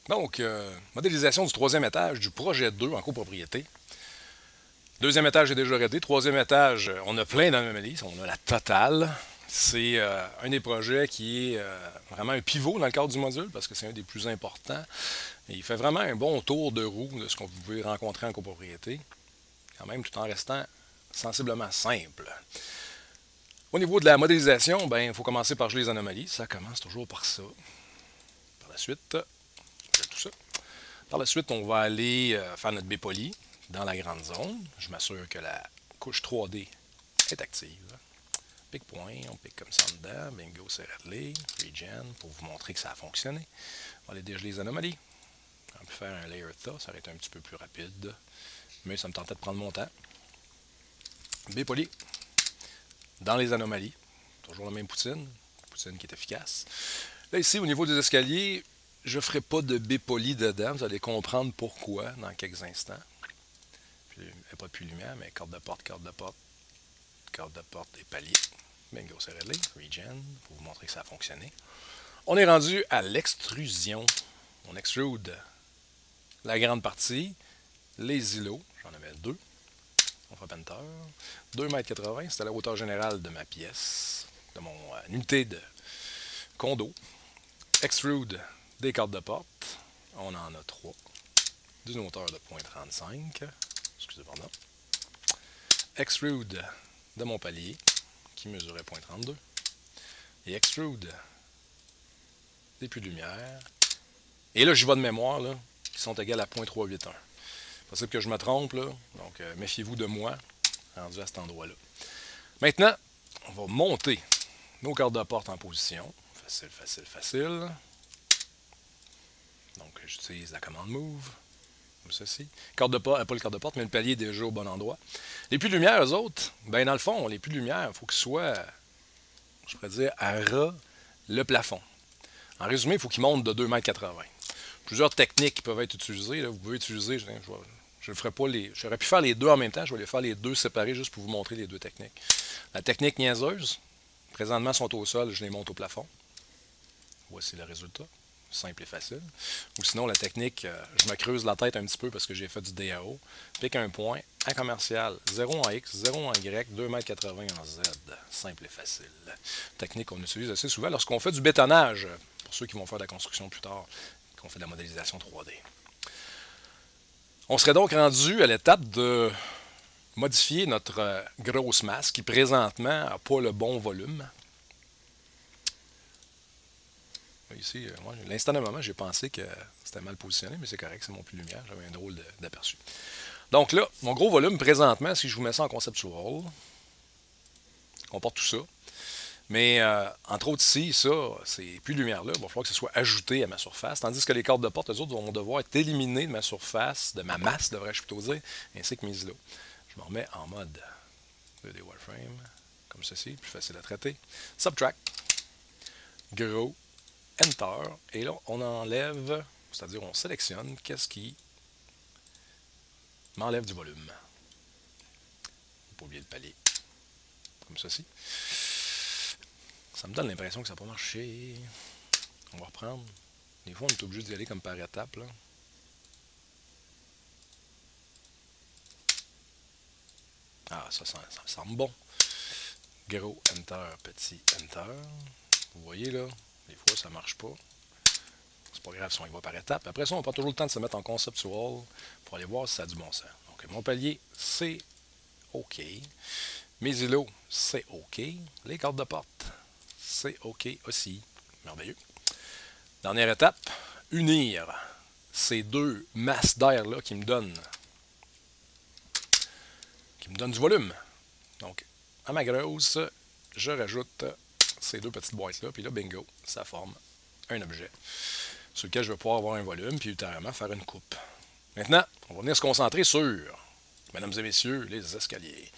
Donc, modélisation du troisième étage du projet 2 en copropriété. Deuxième étage est déjà raidé. Troisième étage, on a plein d'anomalies. On a la totale. C'est un des projets qui est vraiment un pivot dans le cadre du module parce que c'est un des plus importants. Et il fait vraiment un bon tour de roue de ce qu'on pouvait rencontrer en copropriété, quand même tout en restant sensiblement simple. Au niveau de la modélisation, ben, il faut commencer par geler les anomalies. Ça commence toujours par ça. Par la suite, tout ça. Par la suite, on va aller faire notre B-poly dans la grande zone. Je m'assure que la couche 3D est active. Pic point, on pique comme ça en dedans. Bingo, c'est réglé. Regen, pour vous montrer que ça a fonctionné. On va aller dégeler les anomalies. On peut faire un layer thaw, ça aurait été un petit peu plus rapide. Mais ça me tentait de prendre mon temps. B-poly. Dans les anomalies. Toujours la même poutine. Poutine qui est efficace. Là, ici, au niveau des escaliers, je ne ferai pas de B-poly dedans. Vous allez comprendre pourquoi dans quelques instants. Puis, il n'y a pas de lumière, mais corde de porte, corde de porte, corde de porte et palier. Bingo, c'est réglé. Regen, pour vous montrer que ça a fonctionné. On est rendu à l'extrusion. On extrude la grande partie, les îlots, j'en avais deux. On fait Penter. 2,80 m, c'était la hauteur générale de ma pièce, de mon unité de condo. Extrude des cartes de porte. On en a trois. D'une hauteur de 0,35. Excusez, pardon. Extrude de mon palier, qui mesurait 0,32. Et extrude des puits de lumière. Et là, j'y vais de mémoire, là, qui sont égales à 0,381. Possible que je me trompe, là. Donc, méfiez-vous de moi, rendu à cet endroit-là. Maintenant, on va monter nos cartes de porte en position. Facile, facile, facile. Donc, j'utilise la commande Move, comme ceci. Carte de porte, pas le carte de porte, mais le palier est déjà au bon endroit. Les puits de lumière, eux autres, ben dans le fond, les puits de lumière, il faut qu'ils soient, je pourrais dire, à ras le plafond. En résumé, il faut qu'ils montent de 2,80 m. Plusieurs techniques qui peuvent être utilisées. Là. Vous pouvez utiliser, je ne ferai pas les. J'aurais pu faire les deux en même temps, je vais les faire les deux séparés juste pour vous montrer les deux techniques. La technique niaiseuse, présentement sont au sol, je les monte au plafond. Voici le résultat. Simple et facile. Ou sinon, la technique, je me creuse la tête un petit peu parce que j'ai fait du DAO. Pique un point, un commercial, 0 en X, 0 en Y, 2,80 m en Z. Simple et facile. Technique qu'on utilise assez souvent lorsqu'on fait du bétonnage, pour ceux qui vont faire de la construction plus tard, qu'on fait de la modélisation 3D. On serait donc rendu à l'étape de modifier notre grosse masse qui présentement n'a pas le bon volume. Ici, moi, l'instant d'un moment, j'ai pensé que c'était mal positionné, mais c'est correct, c'est mon plus lumière, j'avais un drôle d'aperçu. Donc là, mon gros volume présentement, si je vous mets ça en conceptual, comporte tout ça. Mais entre autres ici, ça, ces puits de lumière-là, il va falloir que ce soit ajouté à ma surface, tandis que les cartes de porte, eux autres, vont devoir être éliminées de ma surface, de ma masse, devrais-je plutôt dire, ainsi que mes îlots. Je me remets en mode 2D Wireframe, comme ceci, plus facile à traiter. Subtract, gros, Enter, et là, on enlève, c'est-à-dire on sélectionne qu'est-ce qui m'enlève du volume. Faut pas oublier le palier, comme ceci. Ça me donne l'impression que ça n'a pas marché. On va reprendre. Des fois, on est obligé d'y aller comme par étapes. Là. Ah, ça semble bon. Gros, Enter, petit, Enter. Vous voyez là, des fois, ça ne marche pas. C'est pas grave si on y va par étapes. Après ça, on prend toujours le temps de se mettre en conceptual pour aller voir si ça a du bon sens. Donc, mon palier, c'est OK. Mes îlots, c'est OK. Les cartes de porte, c'est OK aussi. Merveilleux. Dernière étape, unir ces deux masses d'air-là qui me donnent du volume. Donc, à ma grosse, je rajoute ces deux petites boîtes-là, puis là, bingo, ça forme un objet sur lequel je vais pouvoir avoir un volume, puis ultérieurement faire une coupe. Maintenant, on va venir se concentrer sur, mesdames et messieurs, les escaliers.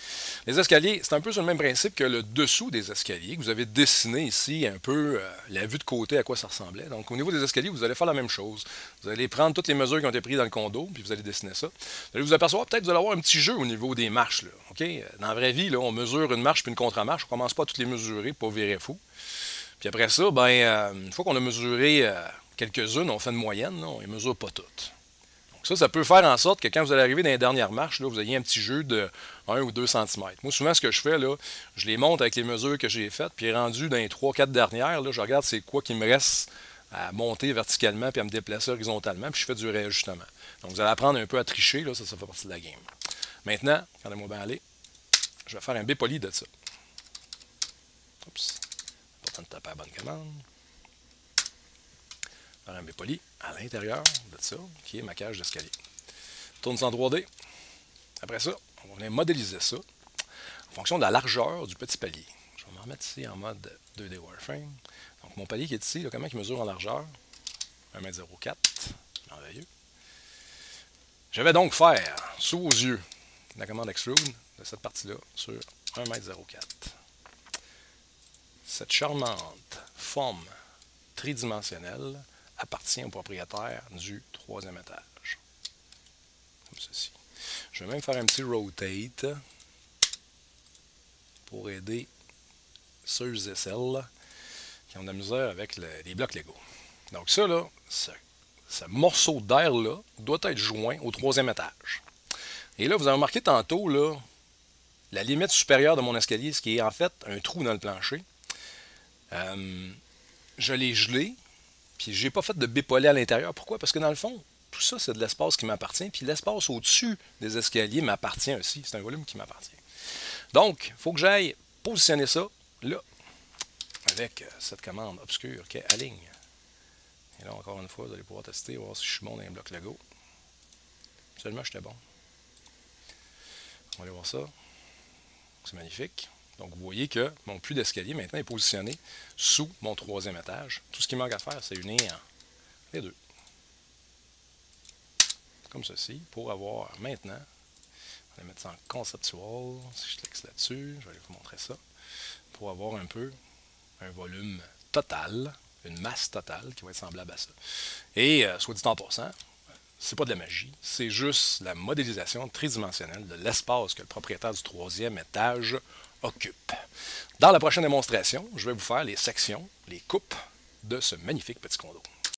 Les escaliers, c'est un peu sur le même principe que le dessous des escaliers, que vous avez dessiné ici un peu la vue de côté à quoi ça ressemblait. Donc, au niveau des escaliers, vous allez faire la même chose. Vous allez prendre toutes les mesures qui ont été prises dans le condo, puis vous allez dessiner ça. Vous allez vous apercevoir, peut-être, vous allez avoir un petit jeu au niveau des marches. Là, okay? Dans la vraie vie, là, on mesure une marche puis une contre-marche. On ne commence pas à toutes les mesurer pour virer fou. Puis après ça, ben, une fois qu'on a mesuré quelques-unes, on fait une moyenne, là, on ne les mesure pas toutes. Donc ça peut faire en sorte que quand vous allez arriver dans les dernières marches, là, vous ayez un petit jeu de 1 ou 2 cm. Moi, souvent, ce que je fais, là, je les monte avec les mesures que j'ai faites, puis rendu dans les 3-4 dernières, là, je regarde c'est quoi qui me reste à monter verticalement puis à me déplacer horizontalement, puis je fais du réajustement. Donc, vous allez apprendre un peu à tricher, là, ça fait partie de la game. Maintenant, regardez-moi bien aller, je vais faire un B-poly de ça. Oups, important de taper la bonne commande. Faire un B-poly à l'intérieur de ça, qui est ma cage d'escalier. Tourne ça en 3D. Après ça, on va venir modéliser ça en fonction de la largeur du petit palier. Je vais me remettre ici en mode 2D Warframe. Donc mon palier qui est ici, là, comment il mesure en largeur? 1,04 m. Merveilleux. Je vais donc faire, sous vos yeux, la commande Extrude de cette partie-là sur 1,04 m. Cette charmante forme tridimensionnelle appartient au propriétaire du 3e étage. Comme ceci. Je vais même faire un petit rotate pour aider ceux et celles qui ont de la misère avec les blocs Lego. Donc ça, là, ce morceau d'air-là doit être joint au 3e étage. Et là, vous avez remarqué tantôt, là, la limite supérieure de mon escalier, ce qui est en fait un trou dans le plancher. Je l'ai gelé, puis j'ai pas fait de bépolé à l'intérieur. Pourquoi? Parce que dans le fond, tout ça, c'est de l'espace qui m'appartient, puis l'espace au-dessus des escaliers m'appartient aussi. C'est un volume qui m'appartient. Donc, il faut que j'aille positionner ça là, avec cette commande obscure qui est aligne. Et là, encore une fois, vous allez pouvoir tester, voir si je suis bon dans les blocs Lego. Absolument, j'étais bon. On va aller voir ça. C'est magnifique. Donc, vous voyez que mon puits d'escalier maintenant est positionné sous mon 3e étage. Tout ce qui manque à faire, c'est unir les deux. Comme ceci, pour avoir maintenant, on va mettre ça en conceptual. Si je clique là-dessus, je vais vous montrer ça. Pour avoir un peu un volume total, une masse totale qui va être semblable à ça. Et, soit dit en passant, c'est pas de la magie, c'est juste la modélisation tridimensionnelle de l'espace que le propriétaire du 3e étage occupe. Dans la prochaine démonstration, je vais vous faire les sections, les coupes de ce magnifique petit condo.